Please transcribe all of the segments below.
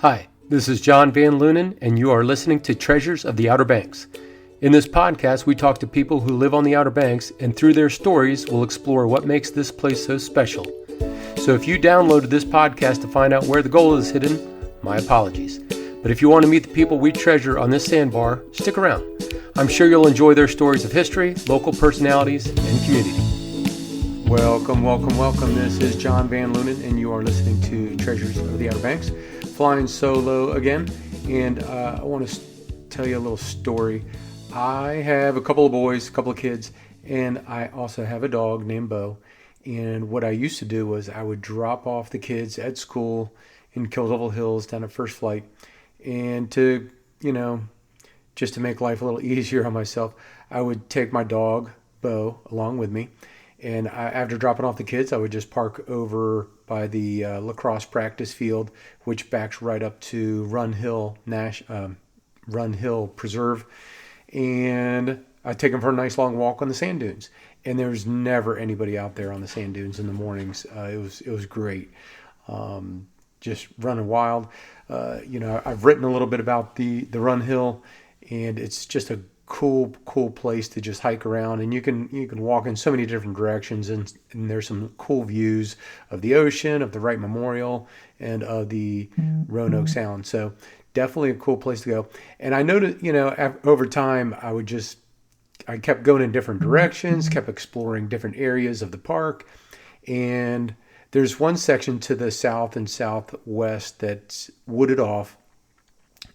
Hi, this is John Van Lunen, and you are listening to Treasures of the Outer Banks. In this podcast, we talk to people who live on the Outer Banks, and through their stories, we'll explore what makes this place so special. So if you downloaded this podcast to find out where the gold is hidden, my apologies. But if you want to meet the people we treasure on this sandbar, stick around. I'm sure you'll enjoy their stories of history, local personalities, and community. Welcome. This is John Van Lunen, and you are listening to Treasures of the Outer Banks. Flying solo again, and I want to tell you a little story. I have a couple of boys, a couple of kids, and I also have a dog named Bo. And what I used to do was I would drop off the kids at school in Kill Hills down at First Flight, and to, just to make life a little easier on myself, I would take my dog, Bo, along with me. And after dropping off the kids, I would just park over by the lacrosse practice field, which backs right up to Run Hill Preserve. And I'd take them for a nice long walk on the sand dunes. And there was never anybody out there on the sand dunes in the mornings. It was great. Just running wild. I've written a little bit about the Run Hill, and it's just a cool place to just hike around, and you can walk in so many different directions, and there's some cool views of the ocean, of the Wright Memorial, and of the Roanoke Sound. So definitely a cool place to go. And I noticed, over time, I kept going in different directions, kept exploring different areas of the park, and there's one section to the south and southwest that's wooded off,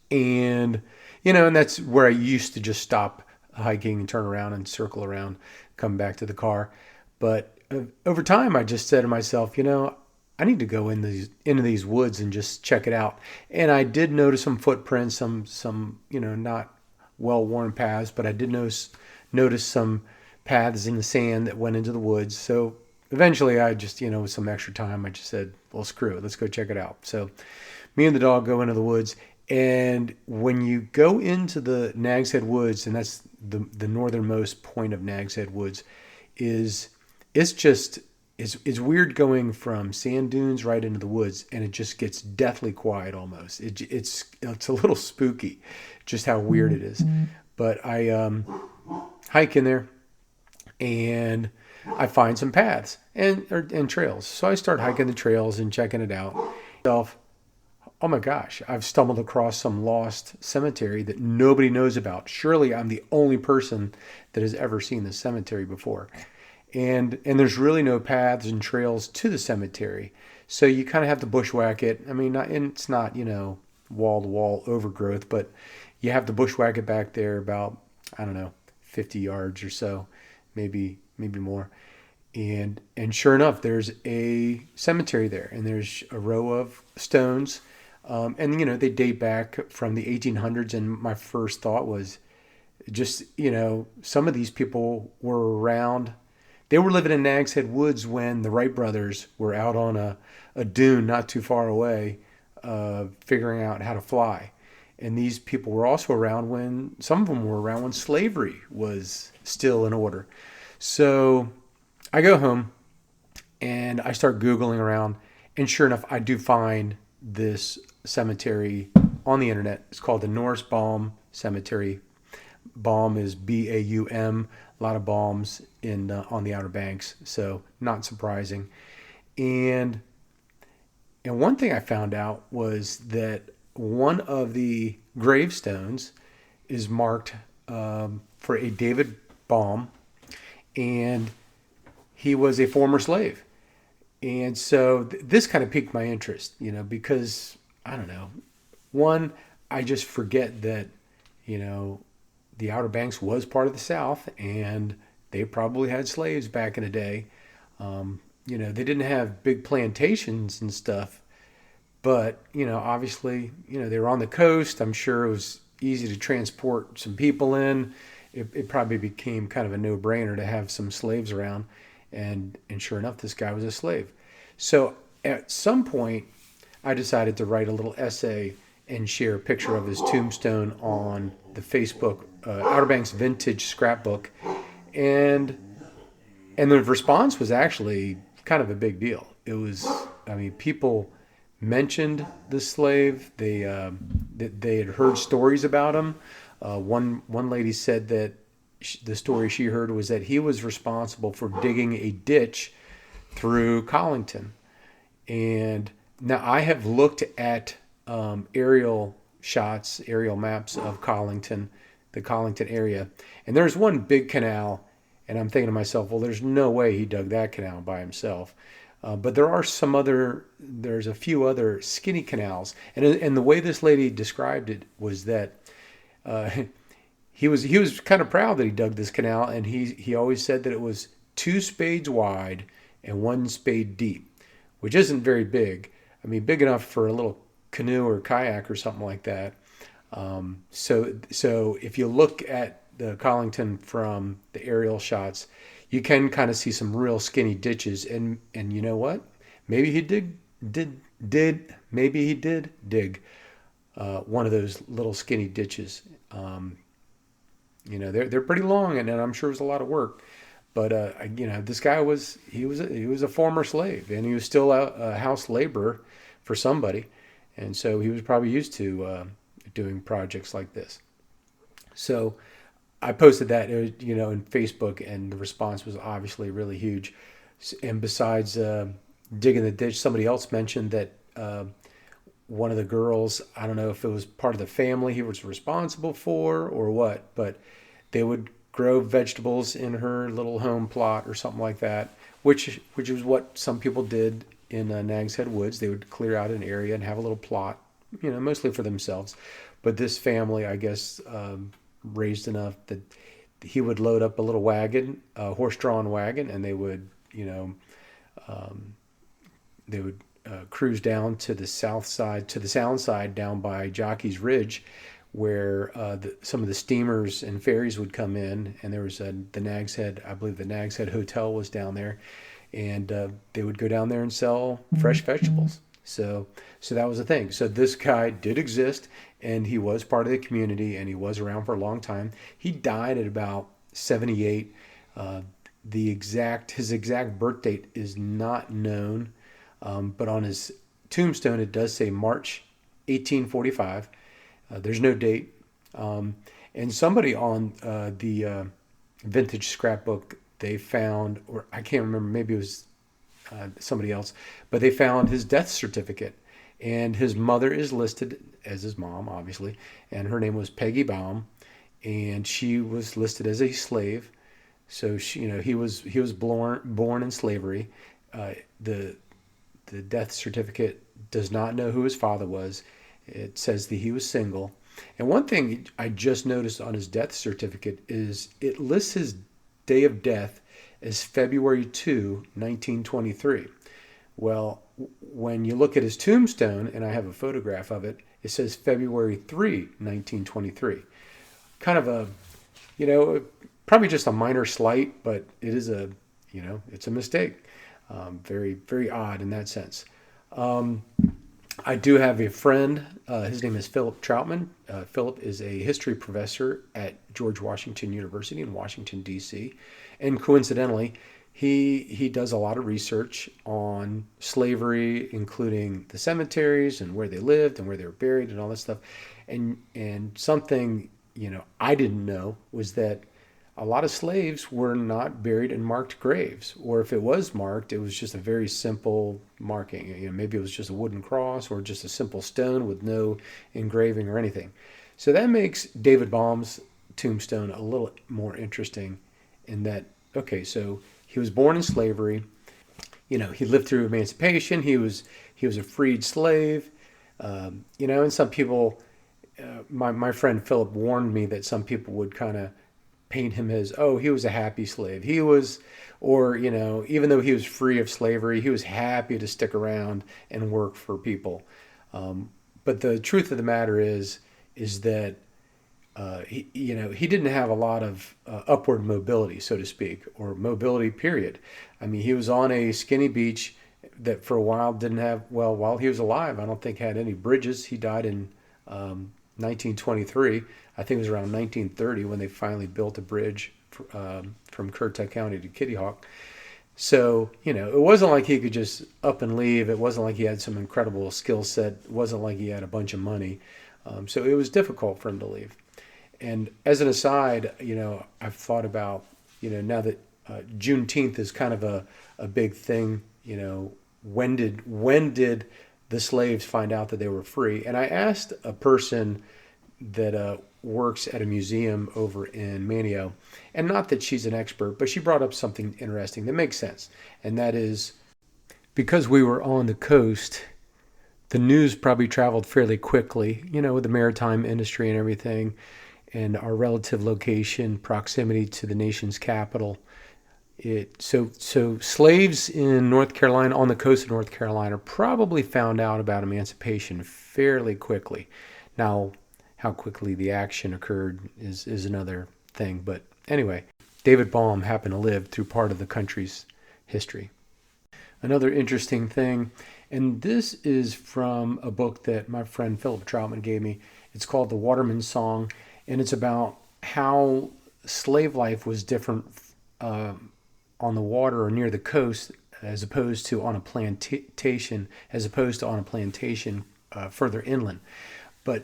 and that's where I used to just stop hiking and turn around and circle around, come back to the car. But over time, I just said to myself, I need to go into these woods and just check it out. And I did notice some footprints, some not well-worn paths, but I did notice some paths in the sand that went into the woods. So eventually, I just, with some extra time, I just said, well, screw it, let's go check it out. So me and the dog go into the woods. And when you go into the Nags Head Woods, and that's the northernmost point of Nags Head Woods, it's weird going from sand dunes right into the woods, and it just gets deathly quiet almost. It's a little spooky, just how weird it is. But I hike in there, and I find some paths and trails. So I start hiking the trails and checking it out. Oh my gosh, I've stumbled across some lost cemetery that nobody knows about. Surely I'm the only person that has ever seen this cemetery before. And there's really no paths and trails to the cemetery. So you kind of have to bushwhack it. I mean, it's not, wall-to-wall overgrowth, but you have to bushwhack it back there about, 50 yards or so, maybe more. And sure enough, there's a cemetery there, and there's a row of stones. And they date back from the 1800s, and my first thought was just, some of these people were around. They were living in Nags Head Woods when the Wright brothers were out on a dune not too far away, figuring out how to fly. And these people were also around some of them were around when slavery was still in order. So I go home and I start Googling around, and sure enough, I do find this cemetery on the internet. It's called the Norris Baum Cemetery. Baum is B-A-U-M. A lot of Baums on the Outer Banks, so not surprising. And one thing I found out was that one of the gravestones is marked for a David Baum, and he was a former slave. And so this kind of piqued my interest, because, I don't know, one, I just forget that, the Outer Banks was part of the South, and they probably had slaves back in the day. They didn't have big plantations and stuff, but, obviously, they were on the coast. I'm sure it was easy to transport some people in. It probably became kind of a no-brainer to have some slaves around. And sure enough, this guy was a slave. So at some point, I decided to write a little essay and share a picture of his tombstone on the Facebook Outer Banks Vintage Scrapbook. And the response was actually kind of a big deal. It was, people mentioned the slave. They had heard stories about him. One lady said that the story she heard was that he was responsible for digging a ditch through Collington. And now I have looked at aerial shots, aerial maps of Collington, the Collington area, and there's one big canal, and I'm thinking to myself, well, there's no way he dug that canal by himself. But there's a few other skinny canals, and the way this lady described it was that uh, he was kind of proud that he dug this canal, and he always said that it was 2 spades wide and 1 spade deep, which isn't very big. I mean, big enough for a little canoe or kayak or something like that. So if you look at the Collington from the aerial shots, you can kind of see some real skinny ditches, and you know what? Maybe he did dig one of those little skinny ditches. They're pretty long, and I'm sure it was a lot of work. But this guy was a former slave, and he was still a house laborer for somebody, and so he was probably used to doing projects like this. So I posted that, in Facebook, and the response was obviously really huge. And besides digging the ditch, somebody else mentioned that one of the girls, I don't know if it was part of the family he was responsible for or what, but they would grow vegetables in her little home plot or something like that, which is what some people did in Nags Head Woods. They would clear out an area and have a little plot, mostly for themselves. But this family, I guess, raised enough that he would load up a little wagon, a horse-drawn wagon, and they would cruise down to the south side, to the sound side down by Jockey's Ridge, where some of the steamers and ferries would come in, and there was the Nags Head, I believe the Nags Head Hotel was down there, and they would go down there and sell fresh vegetables. So that was the thing. So this guy did exist, and he was part of the community, and he was around for a long time. He died at about 78. His exact birth date is not known, but on his tombstone it does say March 1845. There's no date. And somebody on the vintage scrapbook, they found, or I can't remember, maybe it was somebody else, but they found his death certificate. And his mother is listed as his mom, obviously, and her name was Peggy Baum, and she was listed as a slave. So he was born in slavery. The death certificate does not know who his father was. It says that he was single. And one thing I just noticed on his death certificate is it lists his day of death as February 2, 1923. Well, when you look at his tombstone, and I have a photograph of it, it says February 3, 1923. Kind of probably just a minor slight, but it is it's a mistake. Very, very odd in that sense. I do have a friend. His name is Philip Troutman. Philip is a history professor at George Washington University in Washington, D.C. And coincidentally, he does a lot of research on slavery, including the cemeteries and where they lived and where they were buried and all this stuff. And something, I didn't know was that a lot of slaves were not buried in marked graves, or if it was marked, it was just a very simple marking. Maybe it was just a wooden cross or just a simple stone with no engraving or anything. So that makes David Baum's tombstone a little more interesting in that, okay, so he was born in slavery. He lived through emancipation. He was a freed slave. And some people, my friend Philip warned me that some people would kind of paint him as, oh, he was a happy slave. He was, or, even though he was free of slavery, he was happy to stick around and work for people. But the truth of the matter is that he didn't have a lot of upward mobility, so to speak, or mobility, period. I mean, he was on a skinny beach that for a while didn't have, well, while he was alive, I don't think had any bridges. He died in 1923. I think it was around 1930 when they finally built a bridge from Currituck County to Kitty Hawk. So, it wasn't like he could just up and leave. It wasn't like he had some incredible skill set. It wasn't like he had a bunch of money. So it was difficult for him to leave. And as an aside, I've thought about, now that Juneteenth is kind of a big thing, when did the slaves find out that they were free? And I asked a person that works at a museum over in Manio, and not that she's an expert, but she brought up something interesting that makes sense, and that is because we were on the coast, the news probably traveled fairly quickly, with the maritime industry and everything, and our relative location, proximity to the nation's capital. So slaves in North Carolina, on the coast of North Carolina, probably found out about emancipation fairly quickly. Now, how quickly the action occurred is another thing. But anyway, David Baum happened to live through part of the country's history. Another interesting thing, and this is from a book that my friend Philip Troutman gave me. It's called The Waterman's Song, and it's about how slave life was different on the water or near the coast as opposed to on a plantation, further inland. But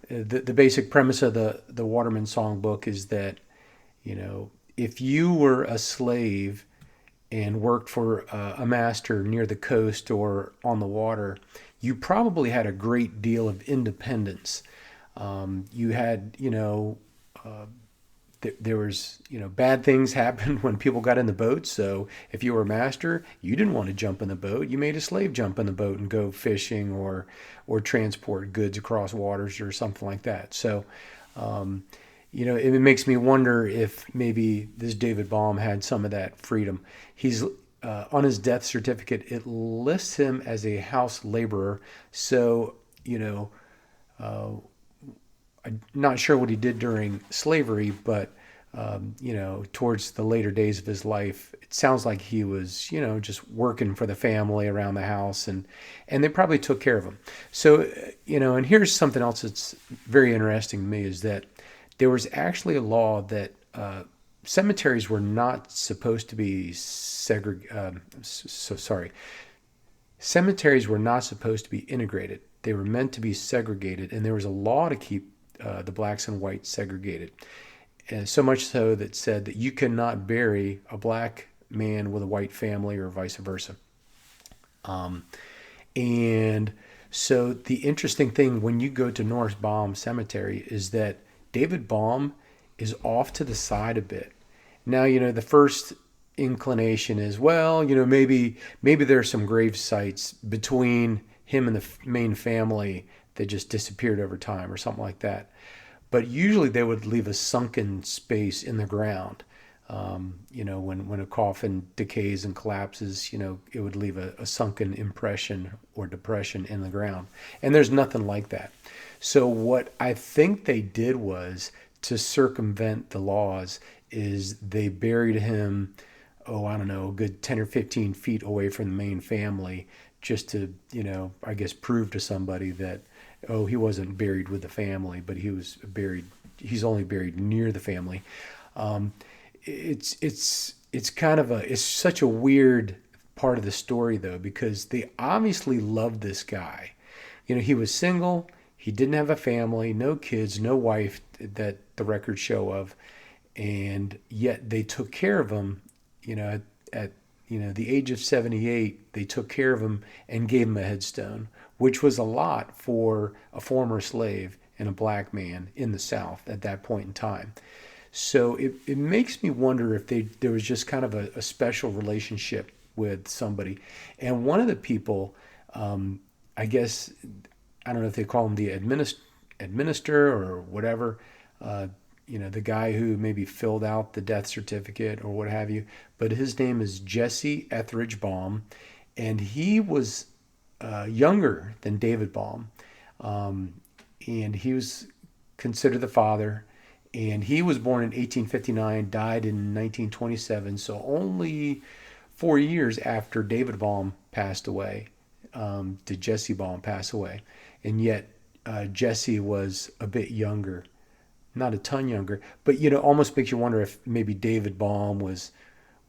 the basic premise of the Waterman's Song book is that, if you were a slave and worked for a master near the coast or on the water, you probably had a great deal of independence. You had, there was, bad things happened when people got in the boat. So if you were a master, you didn't want to jump in the boat. You made a slave jump in the boat and go fishing or transport goods across waters or something like that. So, it makes me wonder if maybe this David Baum had some of that freedom. He's on his death certificate, it lists him as a house laborer. So, I'm not sure what he did during slavery, but towards the later days of his life, it sounds like he was, just working for the family around the house, and they probably took care of him. So, and here's something else that's very interesting to me is that there was actually a law that cemeteries were not supposed to be cemeteries were not supposed to be integrated. They were meant to be segregated, and there was a law to keep the blacks and whites segregated. And so much so that said that you cannot bury a black man with a white family or vice versa. And so the interesting thing when you go to Norris Baum Cemetery is that David Baum is off to the side a bit. Now, the first inclination is, well, maybe there's some grave sites between him and the main family that just disappeared over time or something like that. But usually they would leave a sunken space in the ground. When a coffin decays and collapses, it would leave a sunken impression or depression in the ground. And there's nothing like that. So what I think they did was, to circumvent the laws, is they buried him, a good 10 or 15 feet away from the main family, just to, I guess prove to somebody that, he wasn't buried with the family, but he's only buried near the family. It's kind of it's such a weird part of the story though, because they obviously loved this guy. He was single, he didn't have a family, no kids, no wife that the records show of, and yet they took care of him, at the age of 78, they took care of him and gave him a headstone, which was a lot for a former slave and a black man in the South at that point in time. So it makes me wonder if there was just kind of a special relationship with somebody. And one of the people, I guess, I don't know if they call him the administrator or whatever, the guy who maybe filled out the death certificate or what have you, but his name is Jesse Etheridge Baum, and he was younger than David Baum, and he was considered the father, and he was born in 1859, died in 1927, so only 4 years after David Baum passed away did Jesse Baum pass away, and yet Jesse was a bit younger. Not a ton younger, but almost makes you wonder if maybe David Baum was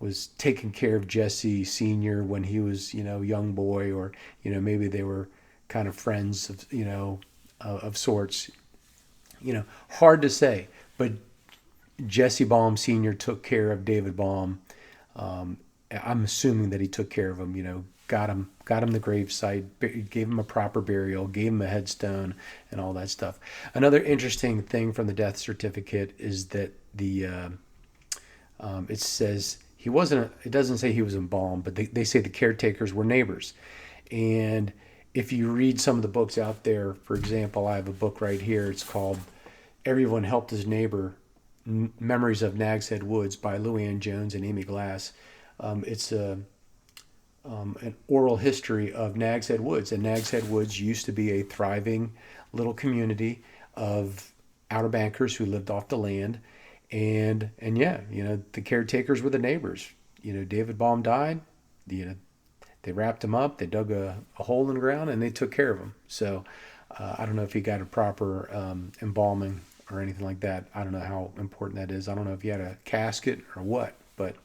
was taking care of Jesse Sr. when he was, young boy, or, maybe they were kind of friends of, of sorts. Hard to say, but Jesse Baum Sr. took care of David Baum. I'm assuming that he took care of him, got him the gravesite, gave him a proper burial, gave him a headstone, and all that stuff. Another interesting thing from the death certificate is that it says it doesn't say he was embalmed, but they say the caretakers were neighbors. And if you read some of the books out there, for example, I have a book right here. It's called Everyone Helped His Neighbor, Memories of Nags Head Woods by Louanne Jones and Amy Glass. It's an oral history of Nags Head Woods. And Nags Head Woods used to be a thriving little community of Outer Bankers who lived off the land. And yeah, the caretakers were the neighbors. David Baum died. They wrapped him up. They dug a hole in the ground and they took care of him. So I don't know if he got a proper embalming or anything like that. I don't know how important that is. I don't know if he had a casket or what. But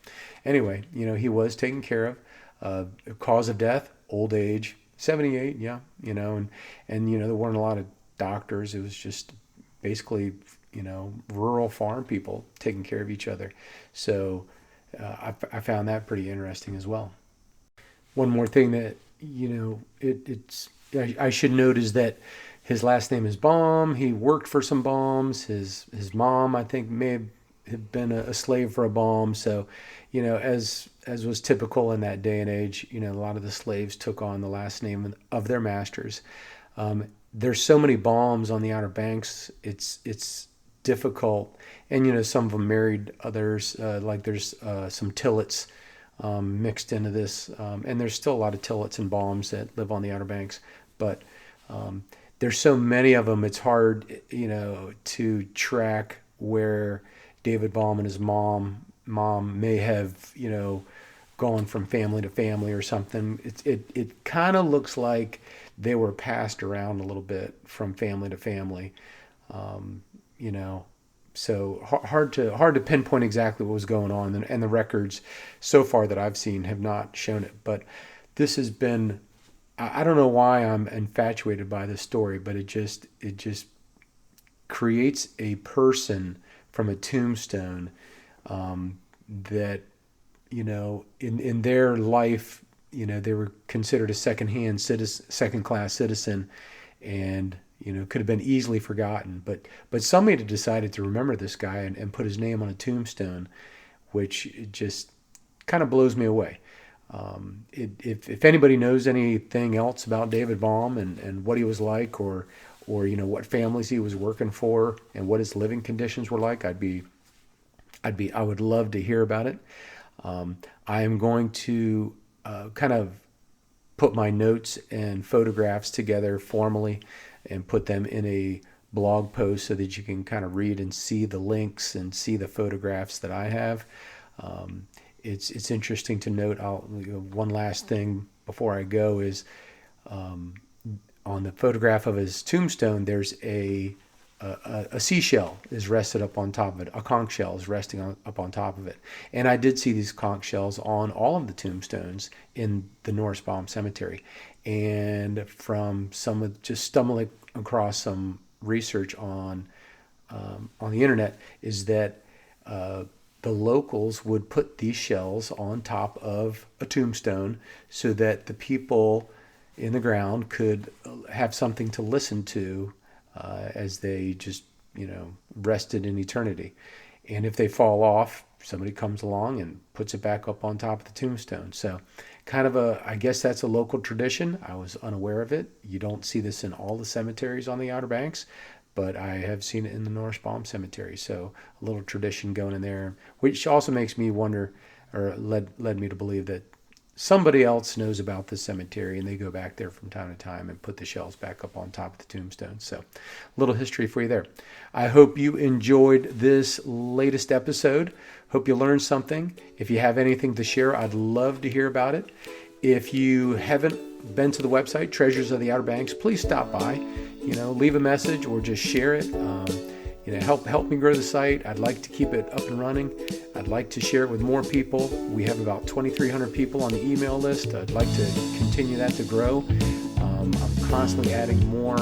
anyway, he was taken care of. Cause of death, old age, 78. Yeah, and there weren't a lot of doctors. It was just basically rural farm people taking care of each other. So I found that pretty interesting as well. One more thing that I should note is that his last name is Baum. He worked for some Baums. His mom, I think, may have been a slave for a Baum. So, as was typical in that day and age, a lot of the slaves took on the last name of their masters. There's so many Baums on the Outer Banks. It's difficult, and some of them married others. Like there's some Tillets mixed into this, and there's still a lot of Tillets and Baums that live on the Outer Banks, but there's so many of them. It's hard, to track where David Baum and his mom may have, gone from family to family or something. It kind of looks like they were passed around a little bit from family to family. So hard to pinpoint exactly what was going on, and the records so far that I've seen have not shown it. But this has been, I don't know why I'm infatuated by this story, but it just creates a person from a tombstone that in their life, they were considered a second-class citizen, and could have been easily forgotten. But somebody decided to remember this guy and put his name on a tombstone, which just kind of blows me away. If anybody knows anything else about David Baum and what he was like, or what families he was working for and what his living conditions were like, I would love to hear about it. I am going to kind of put my notes and photographs together formally and put them in a blog post so that you can kind of read and see the links and see the photographs that I have. It's interesting to note. One last thing before I go is on the photograph of his tombstone, there's a seashell is rested up on top of it. A conch shell is resting up on top of it. And I did see these conch shells on all of the tombstones in the Norris Baum Cemetery. And from just stumbling across some research on the internet, is that the locals would put these shells on top of a tombstone so that the people in the ground could have something to listen to as they just, rested in eternity. And if they fall off, somebody comes along and puts it back up on top of the tombstone. So kind of I guess that's a local tradition. I was unaware of it. You don't see this in all the cemeteries on the Outer Banks, but I have seen it in the Norris Baum Cemetery. So a little tradition going in there, which also makes me wonder, or led me to believe that somebody else knows about the cemetery and they go back there from time to time and put the shells back up on top of the tombstone. So a little history for you there. I hope you enjoyed this latest episode. Hope you learned something. If you have anything to share, I'd love to hear about it. If you haven't been to the website, Treasures of the Outer Banks, please stop by, leave a message or just share it. Help me grow the site. I'd like to keep it up and running. I'd like to share it with more people. We have about 2,300 people on the email list. I'd like to continue that to grow. I'm constantly adding more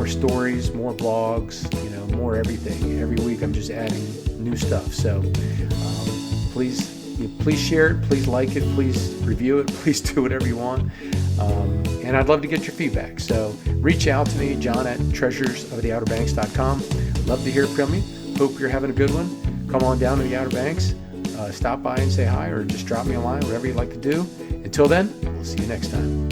stories, more blogs, more everything. Every week I'm just adding new stuff. So please share it, please like it, please review it, please do whatever you want. And I'd love to get your feedback. So reach out to me, john@treasuresoftheouterbanks.com. Love to hear from you. Hope you're having a good one. Come on down to the Outer Banks. Stop by and say hi, or just drop me a line, whatever you'd like to do. Until then, we'll see you next time.